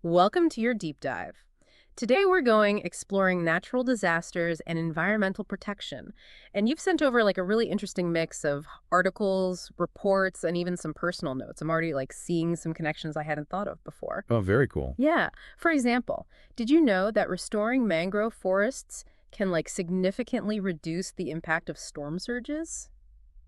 Welcome to your deep dive. Today we're going exploring natural disasters and environmental protection. And you've sent over like a really interesting mix of articles, reports, and even some personal notes. I'm already like seeing some connections I hadn't thought of before. Oh, very cool. Yeah. For example, did you know that restoring mangrove forests can like significantly reduce the impact of storm surges?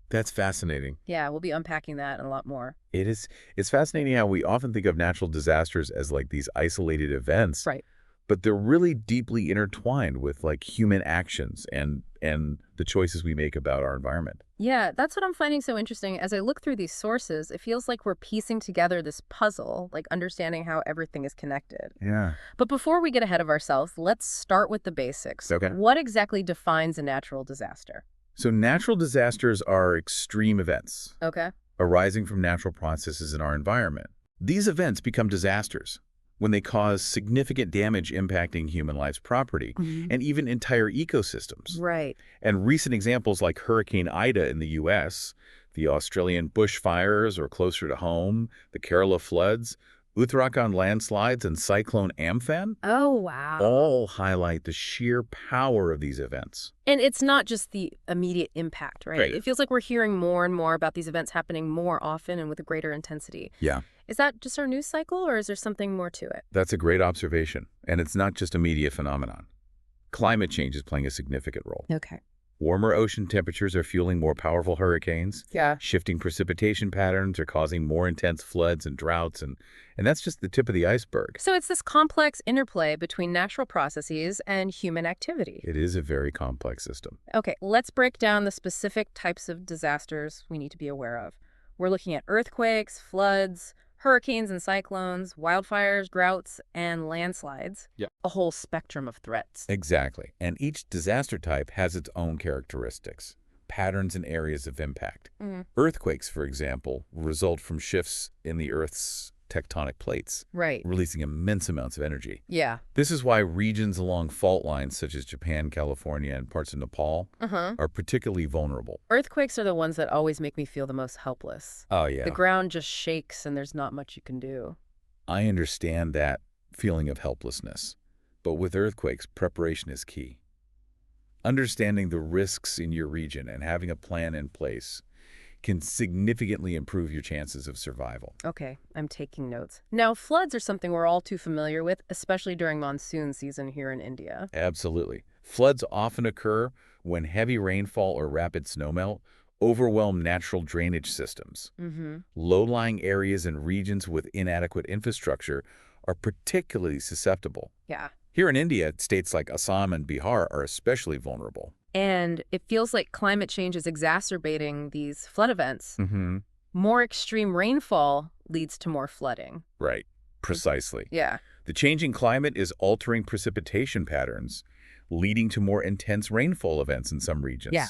That's fascinating. Yeah, we'll be unpacking that and a lot more. It's fascinating how we often think of natural disasters as like these isolated events, Right. but they're really deeply intertwined with like human actions and the choices we make about our environment. Yeah, that's what I'm finding so interesting. As I look through these sources, it feels like we're piecing together this puzzle, like understanding how everything is connected. Yeah. But before we get ahead of ourselves, let's start with the basics. Okay. What exactly defines a natural disaster? So natural disasters are extreme events Okay. arising from natural processes in our environment. These events become disasters when they cause significant damage impacting human lives, property, Mhm. and even entire ecosystems. Right. And recent examples like Hurricane Ida in the U.S., the Australian bushfires, or closer to home, the Kerala floods, Uttarakhand landslides, and Cyclone Amphan Oh, wow. all highlight the sheer power of these events. And it's not just the immediate impact, right? Right. It feels like we're hearing more and more about these events happening more often and with a greater intensity. Yeah, Is that just our news cycle, or is there something more to it? that's a great observation. And it's not just a media phenomenon. Climate change is playing a significant role. Okay. Warmer ocean temperatures are fueling more powerful hurricanes. Yeah. Shifting precipitation patterns are causing more intense floods and droughts, and that's just the tip of the iceberg. So it's this complex interplay between natural processes and human activity. It is a very complex system. Okay, let's break down the specific types of disasters we need to be aware of. We're looking at earthquakes, floods, hurricanes and cyclones, wildfires, droughts, and landslides. Yeah. A whole spectrum of threats. Exactly. And each disaster type has its own characteristics, patterns, and areas of impact. Mm, Earthquakes, for example, result from shifts in the Earth's tectonic plates, right. releasing immense amounts of energy. Yeah. This is why regions along fault lines such as Japan, California, and parts of Nepal Uh-huh. are particularly vulnerable. Earthquakes are the ones that always make me feel the most helpless. Oh, The yeah. ground just shakes and there's not much you can do. I understand that feeling of helplessness. But with earthquakes, preparation is key. Understanding the risks in your region and having a plan in place can significantly improve your chances of survival. Okay, I'm taking notes. Now, floods are something we're all too familiar with, especially during monsoon season here in India. Absolutely. Floods often occur when heavy rainfall or rapid snowmelt overwhelm natural drainage systems. Mm-hmm. Low-lying areas and regions with inadequate infrastructure are particularly susceptible. Yeah. Here in India, states like Assam and Bihar are especially vulnerable. And it feels like climate change is exacerbating these flood events. Mm-hmm. More extreme rainfall leads to more flooding. Right. Precisely. Yeah. The changing climate is altering precipitation patterns, leading to more intense rainfall events in some regions. Yeah.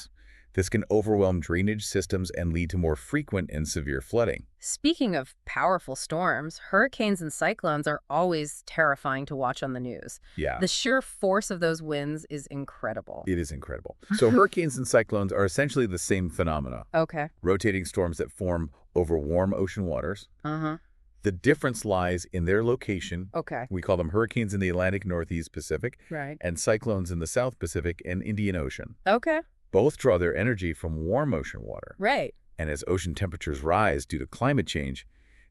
This can overwhelm drainage systems and lead to more frequent and severe flooding. Speaking of powerful storms, hurricanes and cyclones are always terrifying to watch on the news. Yeah, The sheer force of those winds is incredible. it is incredible. So hurricanes and cyclones are essentially the same phenomena, Okay. rotating storms that form over warm ocean waters. Uh-huh. The difference lies in their location. Okay. We call them hurricanes in the Atlantic Northeast Pacific Right. and cyclones in the South Pacific and Indian Ocean. Okay. Both draw their energy from warm ocean water. Right. And as ocean temperatures rise due to climate change,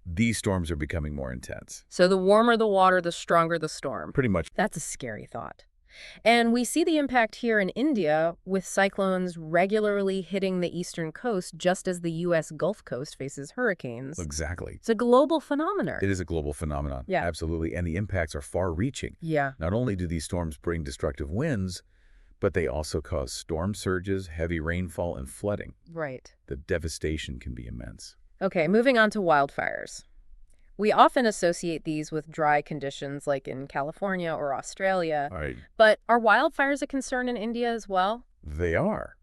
these storms are becoming more intense. So the warmer the water, the stronger the storm. Pretty much. That's a scary thought. And we see the impact here in India with cyclones regularly hitting the eastern coast just as the U.S. Gulf Coast faces hurricanes. Exactly. It's a global phenomenon. It is a global phenomenon. Yeah. Absolutely. And the impacts are far-reaching. Yeah. Not only do these storms bring destructive winds, but they also cause storm surges, heavy rainfall, and flooding. Right. The devastation can be immense. Okay, moving on to wildfires. We often associate these with dry conditions like in California or Australia. All right. But are wildfires a concern in India as well? They are.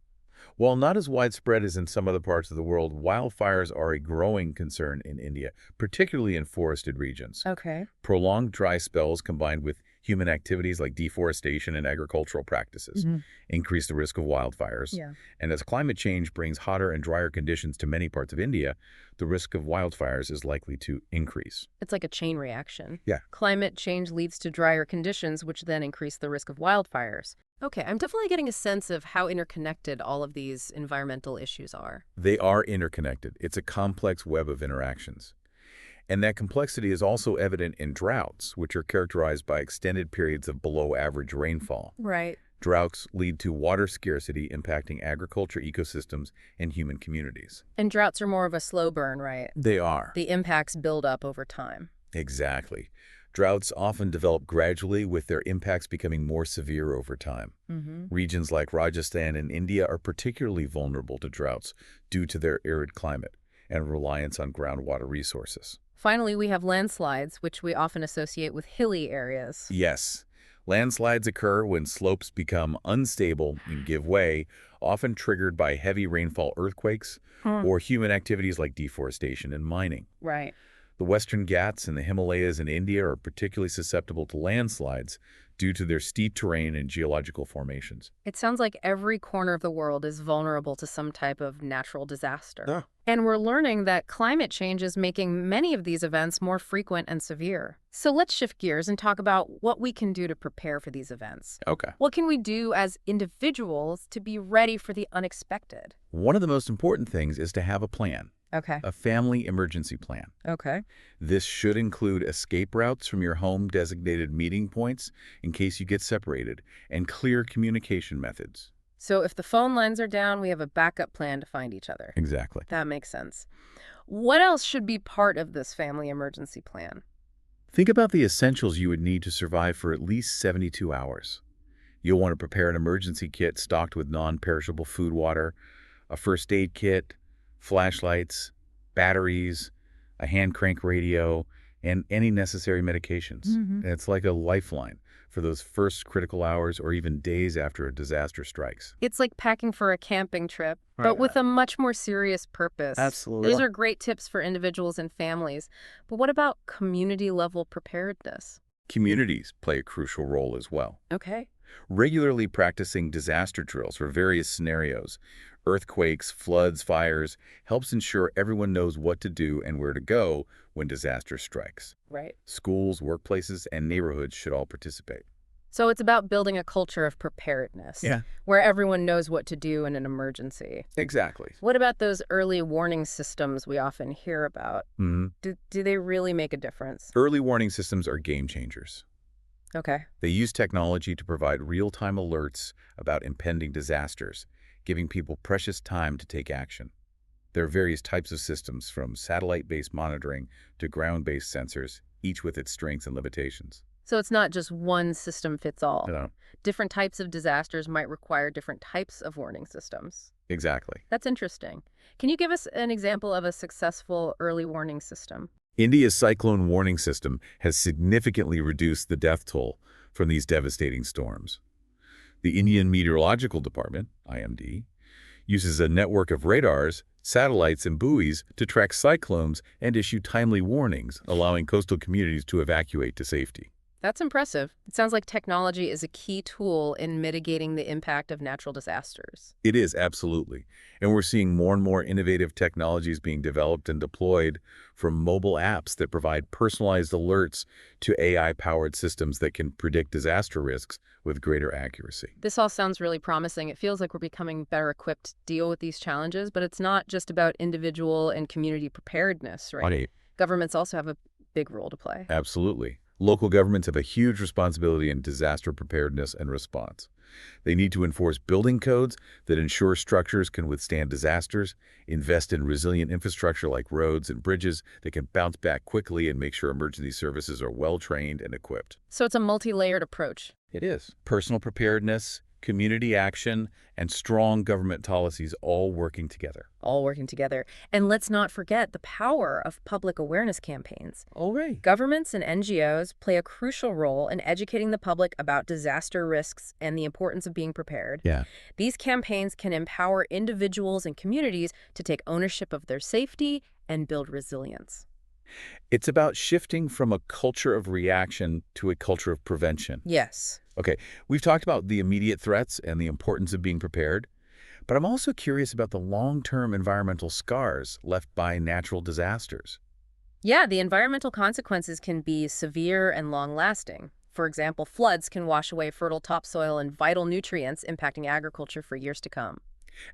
While not as widespread as in some other parts of the world, wildfires are a growing concern in India, particularly in forested regions. Okay. Prolonged dry spells combined with Human activities like deforestation and agricultural practices Hmm. increase the risk of wildfires. Yeah. And as climate change brings hotter and drier conditions to many parts of India, the risk of wildfires is likely to increase. It's like a chain reaction. Yeah. Climate change leads to drier conditions, which then increase the risk of wildfires. Okay, I'm definitely getting a sense of how interconnected all of these environmental issues are. They are interconnected. It's a complex web of interactions. And that complexity is also evident in droughts, which are characterized by extended periods of below-average rainfall. Right. Droughts lead to water scarcity impacting agriculture ecosystems and human communities. And droughts are more of a slow burn, right? They are. The impacts build up over time. Exactly. Droughts often develop gradually, with their impacts becoming more severe over time. Mm-hmm. Regions like Rajasthan and India are particularly vulnerable to droughts due to their arid climate and reliance on groundwater resources. Finally, we have landslides, which we often associate with hilly areas. Yes, landslides occur when slopes become unstable and give way, often triggered by heavy rainfall earthquakes or human activities like deforestation and mining. Right. The Western Ghats and the Himalayas in India are particularly susceptible to landslides due to their steep terrain and geological formations. It sounds like every corner of the world is vulnerable to some type of natural disaster. Yeah. And we're learning that climate change is making many of these events more frequent and severe. So let's shift gears and talk about what we can do to prepare for these events. Okay. What can we do as individuals to be ready for the unexpected? One of the most important things is to have a plan, Okay. a family emergency plan. Okay. This should include escape routes from your home-designated meeting points in case you get separated, and clear communication methods. So if the phone lines are down, we have a backup plan to find each other. Exactly. That makes sense. What else should be part of this family emergency plan? Think about the essentials you would need to survive for at least 72 hours. You'll want to prepare an emergency kit stocked with non-perishable food, water, a first aid kit, flashlights, batteries, a hand crank radio, and any necessary medications. Mhm. It's like a lifeline for those first critical hours or even days after a disaster strikes. It's like packing for a camping trip, but with a much more serious purpose. Absolutely. Those are great tips for individuals and families. But what about community-level preparedness? Communities play a crucial role as well. Okay. Regularly practicing disaster drills for various scenarios, earthquakes, floods, fires, helps ensure everyone knows what to do and where to go when disaster strikes. Right. Schools, workplaces, and neighborhoods should all participate. So it's about building a culture of preparedness. Yeah. Where everyone knows what to do in an emergency. Exactly. What about those early warning systems we often hear about? Do they really make a difference? Early warning systems are game changers. Okay. They use technology to provide real-time alerts about impending disasters, giving people precious time to take action. There are various types of systems, from satellite-based monitoring to ground-based sensors, each with its strengths and limitations. So it's not just one system fits all. You know, Different types of disasters might require different types of warning systems. exactly. That's interesting. Can you give us an example of a successful early warning system? India's cyclone warning system has significantly reduced the death toll from these devastating storms. The Indian Meteorological Department, IMD, uses a network of radars, satellites, and buoys to track cyclones and issue timely warnings, allowing coastal communities to evacuate to safety. That's impressive. It sounds like technology is a key tool in mitigating the impact of natural disasters. It is, absolutely. And we're seeing more and more innovative technologies being developed and deployed, from mobile apps that provide personalized alerts to AI-powered systems that can predict disaster risks with greater accuracy. This all sounds really promising. It feels like we're becoming better equipped to deal with these challenges, but it's not just about individual and community preparedness, right? Governments also have a big role to play. Absolutely. Local governments have a huge responsibility in disaster preparedness and response. They need to enforce building codes that ensure structures can withstand disasters, invest in resilient infrastructure like roads and bridges that can bounce back quickly, and make sure emergency services are well-trained and equipped. So it's a multi-layered approach. It is. Personal preparedness, community action, and strong government policies all working together. All working together. And let's not forget the power of public awareness campaigns. All right. Governments and NGOs play a crucial role in educating the public about disaster risks and the importance of being prepared. Yeah. These campaigns can empower individuals and communities to take ownership of their safety and build resilience. It's about shifting from a culture of reaction to a culture of prevention. Yes. Okay, we've talked about the immediate threats and the importance of being prepared, but I'm also curious about the long-term environmental scars left by natural disasters. Yeah, the environmental consequences can be severe and long-lasting. For example, floods can wash away fertile topsoil and vital nutrients, impacting agriculture for years to come.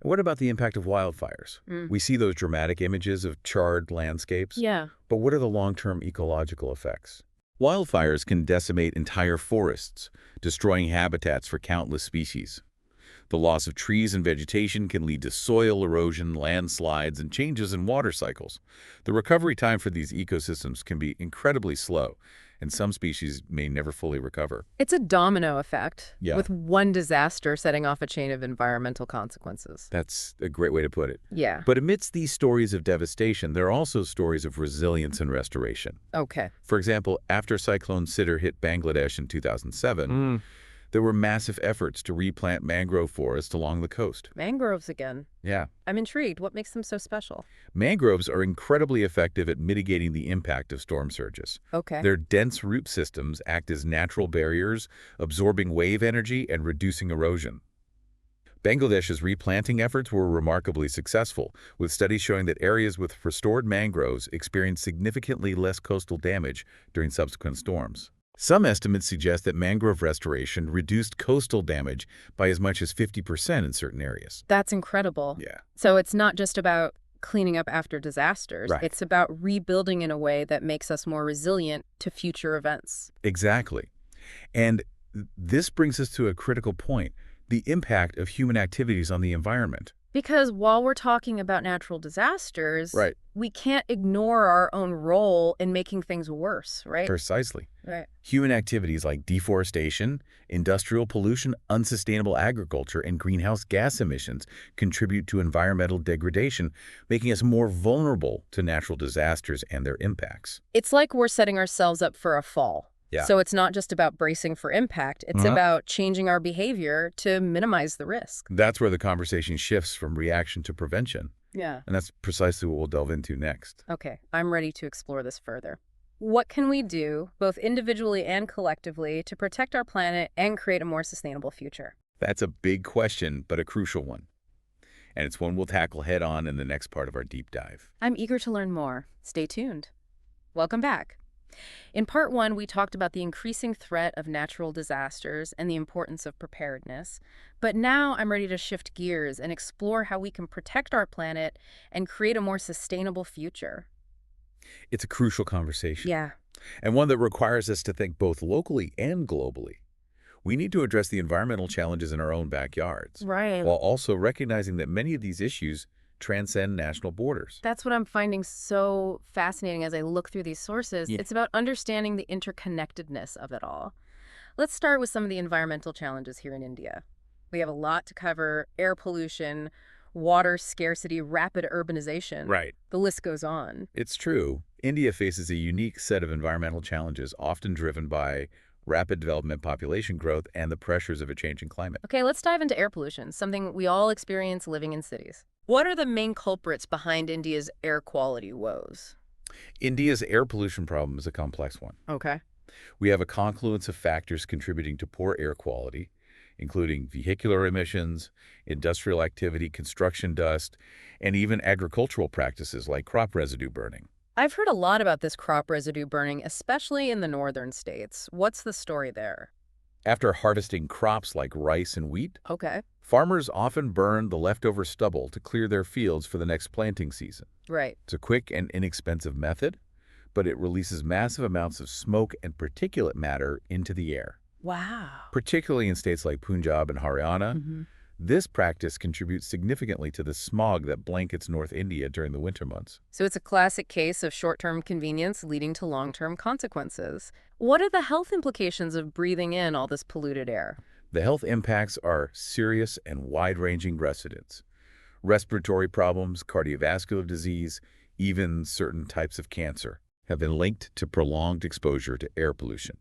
And what about the impact of wildfires? Mm. We see those dramatic images of charred landscapes, Yeah. but what are the long-term ecological effects? Wildfires can decimate entire forests, destroying habitats for countless species. The loss of trees and vegetation can lead to soil erosion, landslides, and changes in water cycles. The recovery time for these ecosystems can be incredibly slow, and some species may never fully recover. It's a domino effect, Yeah. with one disaster setting off a chain of environmental consequences. That's a great way to put it. Yeah. But amidst these stories of devastation, there are also stories of resilience and restoration. Okay. For example, after Cyclone Sidr hit Bangladesh in 2007, there were massive efforts to replant mangrove forests along the coast. Mangroves again. Yeah. I'm intrigued. What makes them so special? Mangroves are incredibly effective at mitigating the impact of storm surges. Okay. Their dense root systems act as natural barriers, absorbing wave energy and reducing erosion. Bangladesh's replanting efforts were remarkably successful, with studies showing that areas with restored mangroves experienced significantly less coastal damage during subsequent storms. Some estimates suggest that mangrove restoration reduced coastal damage by as much as 50% in certain areas. That's incredible. Yeah. So it's not just about cleaning up after disasters. Right. It's about rebuilding in a way that makes us more resilient to future events. Exactly. And this brings us to a critical point, the impact of human activities on the environment. Because while we're talking about natural disasters, Right. we can't ignore our own role in making things worse, right? Precisely. Right. Human activities like deforestation, industrial pollution, unsustainable agriculture, and greenhouse gas emissions contribute to environmental degradation, making us more vulnerable to natural disasters and their impacts. It's like we're setting ourselves up for a fall. Yeah. So it's not just about bracing for impact. It's about changing our behavior to minimize the risk. That's where the conversation shifts from reaction to prevention. Yeah. And that's precisely what we'll delve into next. Okay, I'm ready to explore this further. What can we do, both individually and collectively, to protect our planet and create a more sustainable future? That's a big question, but a crucial one. And it's one we'll tackle head on in the next part of our deep dive. I'm eager to learn more. Stay tuned. Welcome back. In part one, we talked about the increasing threat of natural disasters and the importance of preparedness. But now I'm ready to shift gears and explore how we can protect our planet and create a more sustainable future. It's a crucial conversation. Yeah. And one that requires us to think both locally and globally. We need to address the environmental challenges in our own backyards, Right. while also recognizing that many of these issues transcend national borders. That's what I'm finding so fascinating as I look through these sources. Yeah. It's about understanding the interconnectedness of it all. Let's start with some of the environmental challenges here in India. We have a lot to cover: air pollution, water scarcity, rapid urbanization. Right. The list goes on. It's true. India faces a unique set of environmental challenges, often driven by rapid development, population growth, and the pressures of a changing climate. Okay, let's dive into air pollution, something we all experience living in cities. What are the main culprits behind India's air quality woes? India's air pollution problem is a complex one. Okay. We have a confluence of factors contributing to poor air quality, including vehicular emissions, industrial activity, construction dust, and even agricultural practices like crop residue burning. I've heard a lot about this crop residue burning, especially in the northern states. What's the story there? After harvesting crops like rice and wheat, Okay. farmers often burn the leftover stubble to clear their fields for the next planting season. Right. It's a quick and inexpensive method, but it releases massive amounts of smoke and particulate matter into the air. Wow. Particularly in states like Punjab and Haryana, this practice contributes significantly to the smog that blankets North India during the winter months. So it's a classic case of short-term convenience leading to long-term consequences. What are the health implications of breathing in all this polluted air? The health impacts are serious and wide-ranging residents. Respiratory problems, cardiovascular disease, even certain types of cancer have been linked to prolonged exposure to air pollution.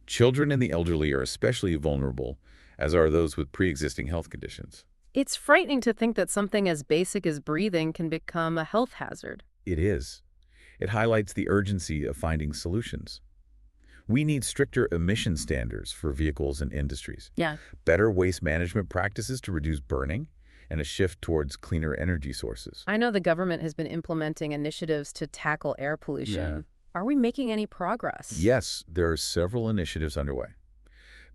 Children and the elderly are especially vulnerable, as are those with pre-existing health conditions. It's frightening to think that something as basic as breathing can become a health hazard. It is. It highlights the urgency of finding solutions. We need stricter emission standards for vehicles and industries, Yeah. better waste management practices to reduce burning, and a shift towards cleaner energy sources. I know the government has been implementing initiatives to tackle air pollution. Are we making any progress? Yes, there are several initiatives underway.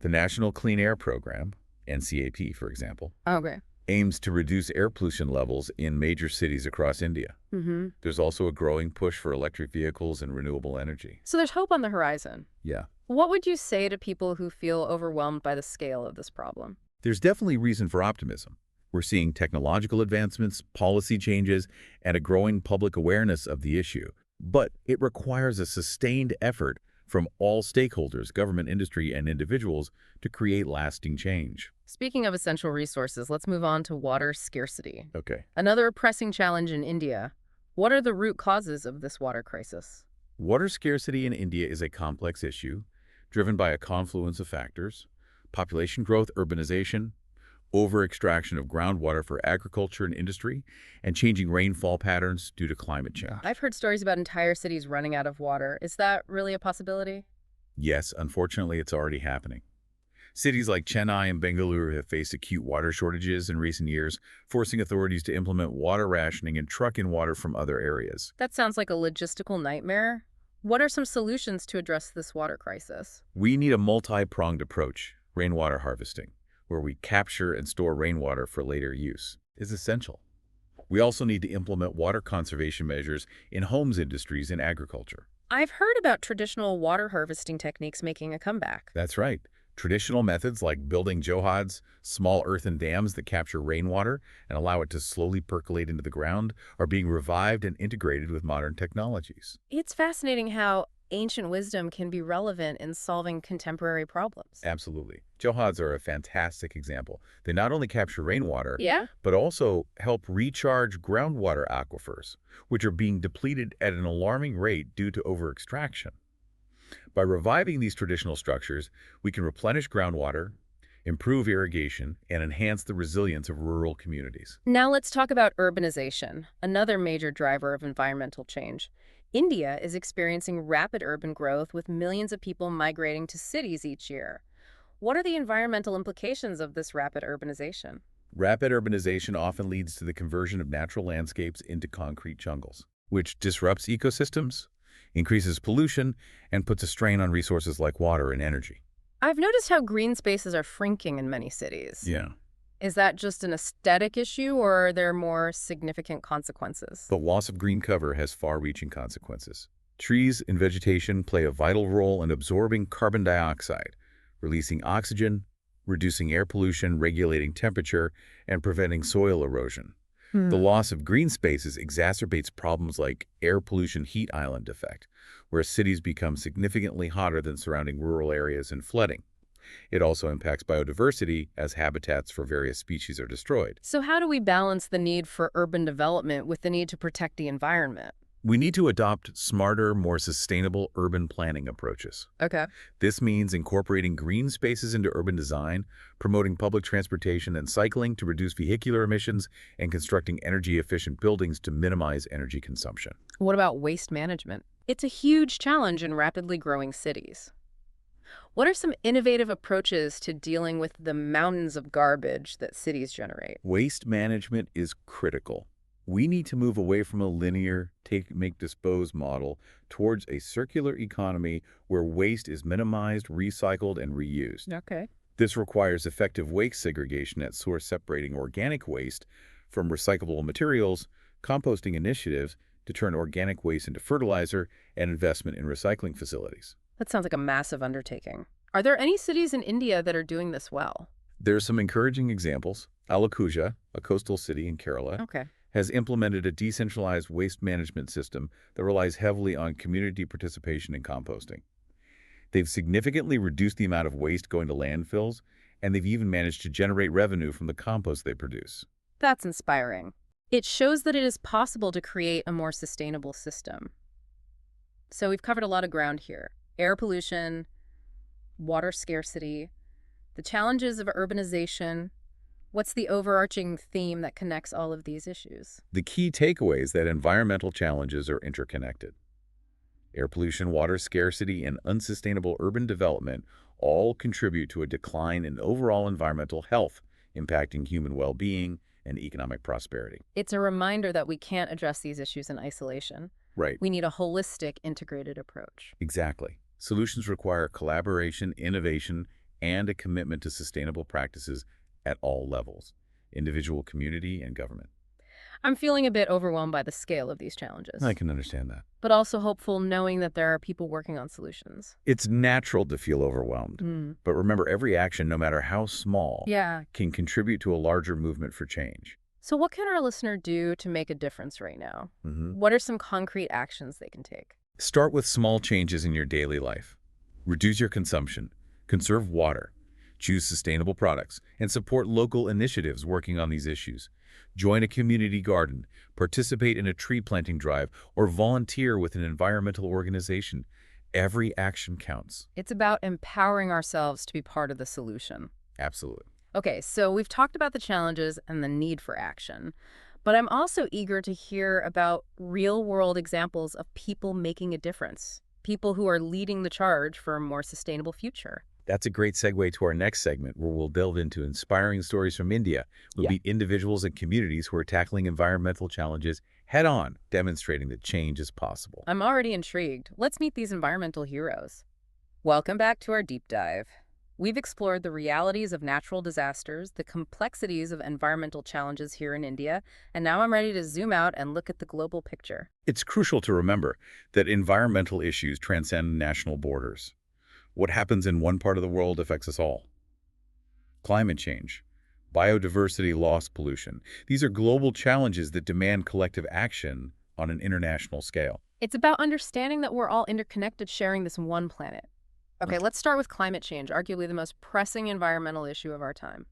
The National Clean Air Program, NCAP, for example, Okay. aims to reduce air pollution levels in major cities across India. Mm-hmm. There's also a growing push for electric vehicles and renewable energy. So there's hope on the horizon. Yeah. What would you say to people who feel overwhelmed by the scale of this problem? There's definitely reason for optimism. We're seeing technological advancements, policy changes, and a growing public awareness of the issue. But it requires a sustained effort from all stakeholders, government, industry, and individuals to create lasting change. Speaking of essential resources, let's move on to water scarcity. Okay. Another pressing challenge in India. What are the root causes of this water crisis? Water scarcity in India is a complex issue driven by a confluence of factors: population growth, urbanization, over-extraction of groundwater for agriculture and industry, and changing rainfall patterns due to climate change. I've heard stories about entire cities running out of water. Is that really a possibility? Yes, unfortunately, it's already happening. Cities like Chennai and Bengaluru have faced acute water shortages in recent years, forcing authorities to implement water rationing and truck in water from other areas. That sounds like a logistical nightmare. What are some solutions to address this water crisis? We need a multi-pronged approach. Rainwater harvesting, where we capture and store rainwater for later use, is essential. We also need to implement water conservation measures in homes, industries, and agriculture. I've heard about traditional water harvesting techniques making a comeback. That's right. Traditional methods like building johads, small earthen dams that capture rainwater and allow it to slowly percolate into the ground, are being revived and integrated with modern technologies. It's fascinating how ancient wisdom can be relevant in solving contemporary problems. Absolutely. Johads are a fantastic example. They not only capture rainwater, Yeah? but also help recharge groundwater aquifers, which are being depleted at an alarming rate due to over-extraction. By reviving these traditional structures, we can replenish groundwater, improve irrigation, and enhance the resilience of rural communities. Now let's talk about urbanization, another major driver of environmental change. India is experiencing rapid urban growth with millions of people migrating to cities each year. What are the environmental implications of this rapid urbanization? Rapid urbanization often leads to the conversion of natural landscapes into concrete jungles, which disrupts ecosystems, increases pollution, and puts a strain on resources like water and energy. I've noticed how green spaces are shrinking in many cities. Yeah. Is that just an aesthetic issue, or are there more significant consequences? The loss of green cover has far-reaching consequences. Trees and vegetation play a vital role in absorbing carbon dioxide, releasing oxygen, reducing air pollution, regulating temperature, and preventing soil erosion. The loss of green spaces exacerbates problems like air pollution heat island effect, where cities become significantly hotter than surrounding rural areas and flooding. It also impacts biodiversity as habitats for various species are destroyed. So how do we balance the need for urban development with the need to protect the environment? We need to adopt smarter, more sustainable urban planning approaches. Okay. This means incorporating green spaces into urban design, promoting public transportation and cycling to reduce vehicular emissions, and constructing energy-efficient buildings to minimize energy consumption. What about waste management? It's a huge challenge in rapidly growing cities. What are some innovative approaches to dealing with the mountains of garbage that cities generate? Waste management is critical. We need to move away from a linear take, make, dispose model towards a circular economy where waste is minimized, recycled, and reused. Okay. This requires effective waste segregation at source, separating organic waste from recyclable materials, composting initiatives to turn organic waste into fertilizer, and investment in recycling facilities. That sounds like a massive undertaking. Are there any cities in India that are doing this well? There are some encouraging examples. Alappuzha, a coastal city in Kerala, Okay. has implemented a decentralized waste management system that relies heavily on community participation and composting. They've significantly reduced the amount of waste going to landfills, and they've even managed to generate revenue from the compost they produce. That's inspiring. It shows that it is possible to create a more sustainable system. So we've covered a lot of ground here. Air pollution, water scarcity, the challenges of urbanization. What's the overarching theme that connects all of these issues? The key takeaway is that environmental challenges are interconnected. Air pollution, water scarcity, and unsustainable urban development all contribute to a decline in overall environmental health, impacting human well-being and economic prosperity. It's a reminder that we can't address these issues in isolation. Right. We need a holistic, integrated approach. Exactly. Solutions require collaboration, innovation, and a commitment to sustainable practices at all levels, individual, community, and government. I'm feeling a bit overwhelmed by the scale of these challenges, I can understand that. but also hopeful knowing that there are people working on solutions. It's natural to feel overwhelmed, but remember, every action, no matter how small, Yeah. can contribute to a larger movement for change. So what can our listener do to make a difference right now? Mhm. What are some concrete actions they can take? Start with small changes in your daily life. Reduce your consumption, conserve water, choose sustainable products, and support local initiatives working on these issues. Join a community garden, participate in a tree planting drive, or volunteer with an environmental organization. Every action counts. It's about empowering ourselves to be part of the solution. Absolutely. Okay, so we've talked about the challenges and the need for action, but I'm also eager to hear about real-world examples of people making a difference, people who are leading the charge for a more sustainable future. That's a great segue to our next segment, where we'll delve into inspiring stories from India. We'll Yeah. meet individuals and communities who are tackling environmental challenges head-on, demonstrating that change is possible. I'm already intrigued. Let's meet these environmental heroes. Welcome back to our deep dive. We've explored the realities of natural disasters, the complexities of environmental challenges here in India, and now I'm ready to zoom out and look at the global picture. It's crucial to remember that environmental issues transcend national borders. What happens in one part of the world affects us all. Climate change, biodiversity loss, pollution. These are global challenges that demand collective action on an international scale. It's about understanding that we're all interconnected, sharing this one planet. Okay, let's start with climate change, arguably the most pressing environmental issue of our time.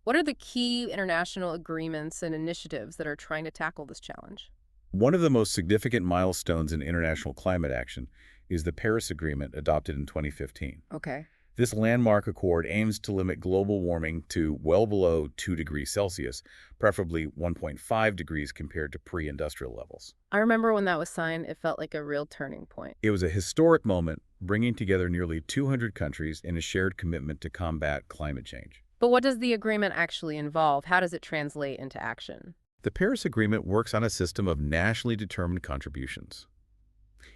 What are the key international agreements and initiatives that are trying to tackle this challenge? One of the most significant milestones in international climate action is the Paris Agreement, adopted in 2015. Okay. This landmark accord aims to limit global warming to well below 2 degrees Celsius, preferably 1.5 degrees compared to pre-industrial levels. I remember when that was signed, it felt like a real turning point. It was a historic moment, bringing together nearly 200 countries in a shared commitment to combat climate change. But what does the agreement actually involve? How does it translate into action? The Paris Agreement works on a system of nationally determined contributions.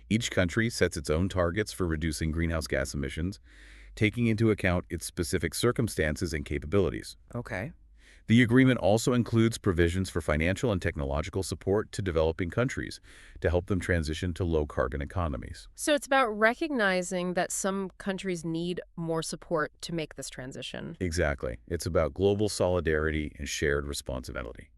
Each country sets its own targets for reducing greenhouse gas emissions, taking into account its specific circumstances and capabilities. Okay. The agreement also includes provisions for financial and technological support to developing countries to help them transition to low-carbon economies. So it's about recognizing that some countries need more support to make this transition. Exactly. It's about global solidarity and shared responsibility.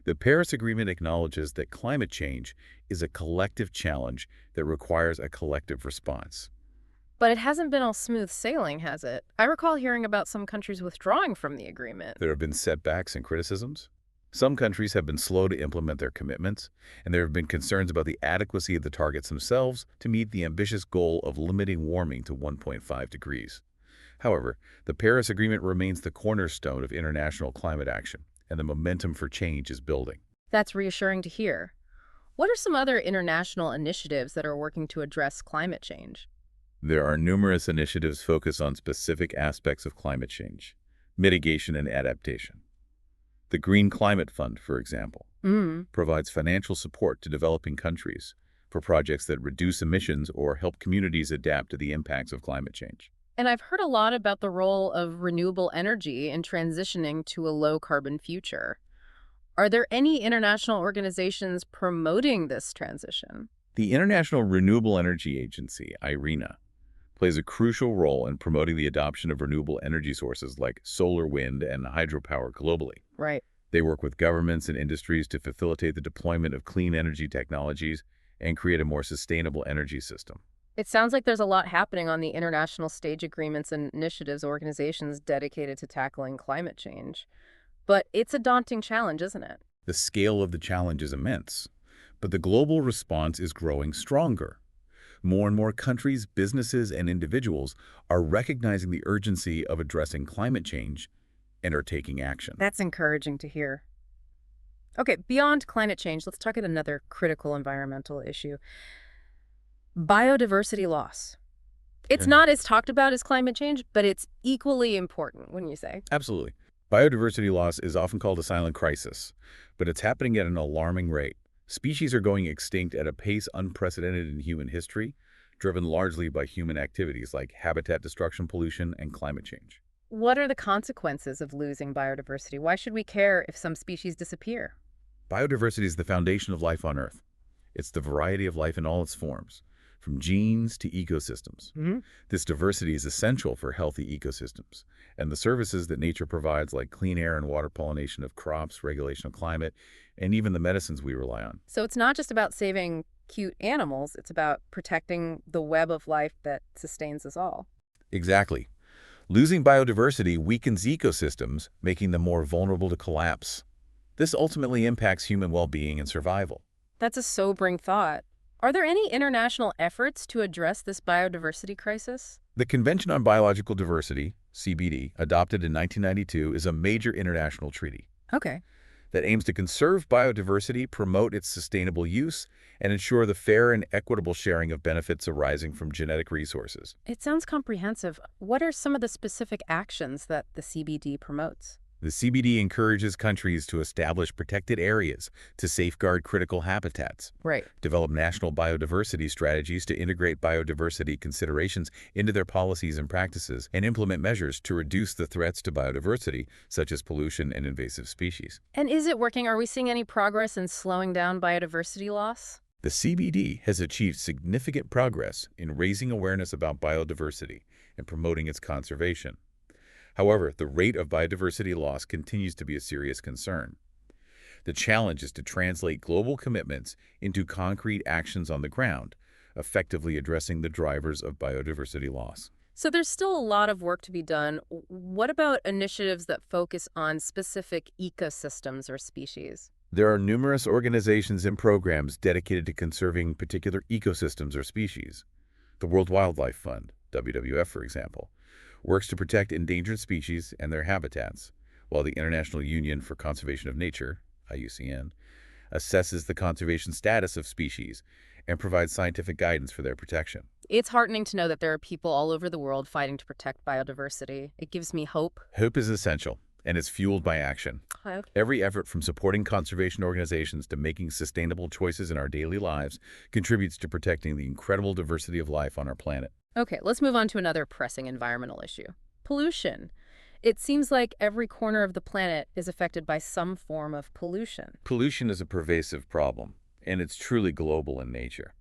The Paris Agreement acknowledges that climate change is a collective challenge that requires a collective response. But it hasn't been all smooth sailing, has it? I recall hearing about some countries withdrawing from the agreement. There have been setbacks and criticisms. Some countries have been slow to implement their commitments, and there have been concerns about the adequacy of the targets themselves to meet the ambitious goal of limiting warming to 1.5 degrees. However, the Paris Agreement remains the cornerstone of international climate action, and the momentum for change is building. That's reassuring to hear. What are some other international initiatives that are working to address climate change? There are numerous initiatives focused on specific aspects of climate change, mitigation and adaptation. The Green Climate Fund, for example, provides financial support to developing countries for projects that reduce emissions or help communities adapt to the impacts of climate change. And I've heard a lot about the role of renewable energy in transitioning to a low-carbon future. Are there any international organizations promoting this transition? The International Renewable Energy Agency, IRENA, plays a crucial role in promoting the adoption of renewable energy sources like solar, wind, and hydropower globally. Right. They work with governments and industries to facilitate the deployment of clean energy technologies and create a more sustainable energy system. It sounds like there's a lot happening on the international stage, agreements and initiatives, organizations dedicated to tackling climate change. But it's a daunting challenge, isn't it? The scale of the challenge is immense, but the global response is growing stronger. More and more countries, businesses, and individuals are recognizing the urgency of addressing climate change and are taking action. That's encouraging to hear. Okay, beyond climate change, let's talk about another critical environmental issue. Biodiversity loss. It's not as talked about as climate change, but it's equally important, wouldn't you say? Absolutely. Biodiversity loss is often called a silent crisis, but it's happening at an alarming rate. Species are going extinct at a pace unprecedented in human history, driven largely by human activities like habitat destruction, pollution, and climate change. What are the consequences of losing biodiversity? Why should we care if some species disappear? Biodiversity is the foundation of life on Earth. It's the variety of life in all its forms, from genes to ecosystems. This diversity is essential for healthy ecosystems, and the services that nature provides, like clean air and water pollination of crops, regulation of climate, and even the medicines we rely on. So it's not just about saving cute animals, it's about protecting the web of life that sustains us all. Exactly. Losing biodiversity weakens ecosystems, making them more vulnerable to collapse. This ultimately impacts human well-being and survival. That's a sobering thought. Are there any international efforts to address this biodiversity crisis? The Convention on Biological Diversity, CBD, adopted in 1992, is a major international treaty Okay. that aims to conserve biodiversity, promote its sustainable use, and ensure the fair and equitable sharing of benefits arising from genetic resources. It sounds comprehensive. What are some of the specific actions that the CBD promotes? The CBD encourages countries to establish protected areas to safeguard critical habitats, Right. develop national biodiversity strategies to integrate biodiversity considerations into their policies and practices, and implement measures to reduce the threats to biodiversity, such as pollution and invasive species. And is it working? Are we seeing any progress in slowing down biodiversity loss? The CBD has achieved significant progress in raising awareness about biodiversity and promoting its conservation. However, the rate of biodiversity loss continues to be a serious concern. The challenge is to translate global commitments into concrete actions on the ground, effectively addressing the drivers of biodiversity loss. So there's still a lot of work to be done. What about initiatives that focus on specific ecosystems or species? There are numerous organizations and programs dedicated to conserving particular ecosystems or species. The World Wildlife Fund, WWF for example, works to protect endangered species and their habitats, while the International Union for Conservation of Nature, IUCN, assesses the conservation status of species and provides scientific guidance for their protection. It's heartening to know that there are people all over the world fighting to protect biodiversity. It gives me hope. Hope is essential, and it's fueled by action. Every effort from supporting conservation organizations to making sustainable choices in our daily lives contributes to protecting the incredible diversity of life on our planet. Okay, let's move on to another pressing environmental issue. Pollution. It seems like every corner of the planet is affected by some form of pollution. Pollution is a pervasive problem, and it's truly global in nature.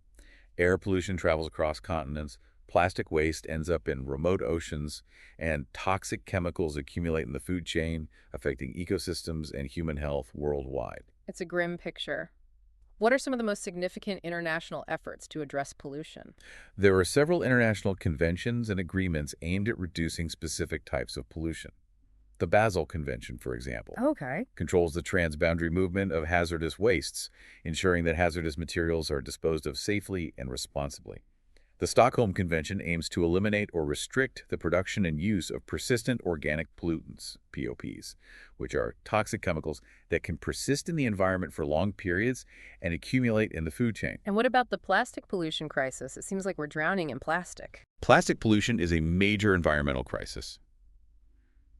Air pollution travels across continents, plastic waste ends up in remote oceans, and toxic chemicals accumulate in the food chain, affecting ecosystems and human health worldwide. It's a grim picture. What are some of the most significant international efforts to address pollution? There are several international conventions and agreements aimed at reducing specific types of pollution. The Basel Convention, for example, Okay. controls the transboundary movement of hazardous wastes, ensuring that hazardous materials are disposed of safely and responsibly. The Stockholm Convention aims to eliminate or restrict the production and use of persistent organic pollutants, POPs, which are toxic chemicals that can persist in the environment for long periods and accumulate in the food chain. And what about the plastic pollution crisis? It seems like we're drowning in plastic. Plastic pollution is a major environmental crisis.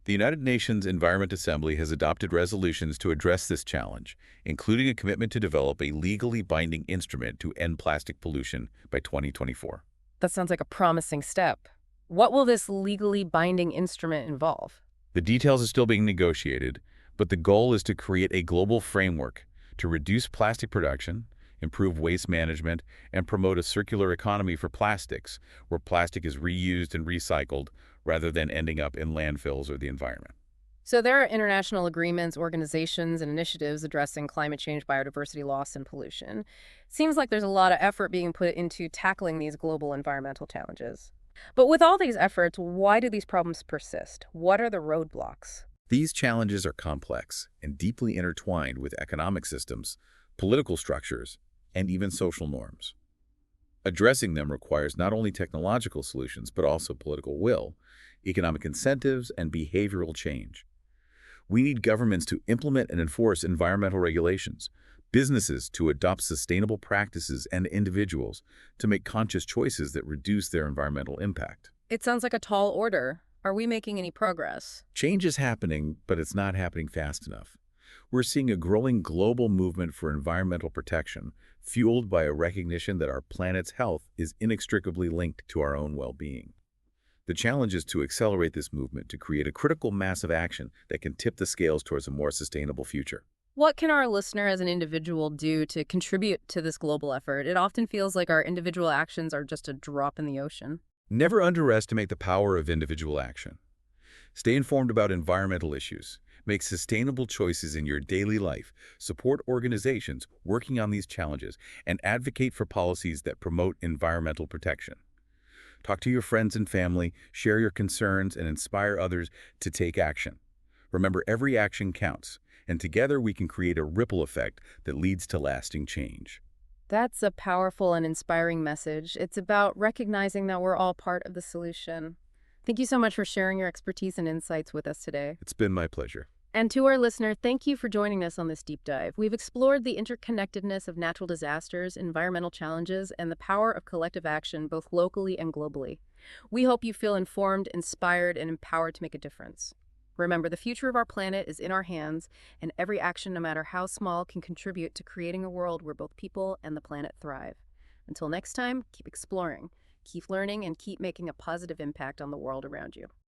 The United Nations Environment Assembly has adopted resolutions to address this challenge, including a commitment to develop a legally binding instrument to end plastic pollution by 2024. That sounds like a promising step. What will this legally binding instrument involve? The details are still being negotiated, but the goal is to create a global framework to reduce plastic production, improve waste management, and promote a circular economy for plastics, where plastic is reused and recycled rather than ending up in landfills or the environment. So there are international agreements, organizations, and initiatives addressing climate change, biodiversity loss, and pollution. Seems like there's a lot of effort being put into tackling these global environmental challenges. But with all these efforts, why do these problems persist? What are the roadblocks? These challenges are complex and deeply intertwined with economic systems, political structures, and even social norms. Addressing them requires not only technological solutions, but also political will, economic incentives, and behavioral change. We need governments to implement and enforce environmental regulations, businesses to adopt sustainable practices, and individuals to make conscious choices that reduce their environmental impact. It sounds like a tall order. Are we making any progress? Change is happening, but it's not happening fast enough. We're seeing a growing global movement for environmental protection, fueled by a recognition that our planet's health is inextricably linked to our own well-being. The challenge is to accelerate this movement to create a critical mass of action that can tip the scales towards a more sustainable future. What can our listener as an individual do to contribute to this global effort? It often feels like our individual actions are just a drop in the ocean. Never underestimate the power of individual action. Stay informed about environmental issues. Make sustainable choices in your daily life. Support organizations working on these challenges and advocate for policies that promote environmental protection. Talk to your friends and family, share your concerns, and inspire others to take action. Remember, every action counts, and together we can create a ripple effect that leads to lasting change. That's a powerful and inspiring message. It's about recognizing that we're all part of the solution. Thank you so much for sharing your expertise and insights with us today. It's been my pleasure. And to our listener, thank you for joining us on this deep dive. We've explored the interconnectedness of natural disasters, environmental challenges, and the power of collective action both locally and globally. We hope you feel informed, inspired, and empowered to make a difference. Remember, the future of our planet is in our hands, and every action, no matter how small, can contribute to creating a world where both people and the planet thrive. Until next time, keep exploring, keep learning, and keep making a positive impact on the world around you.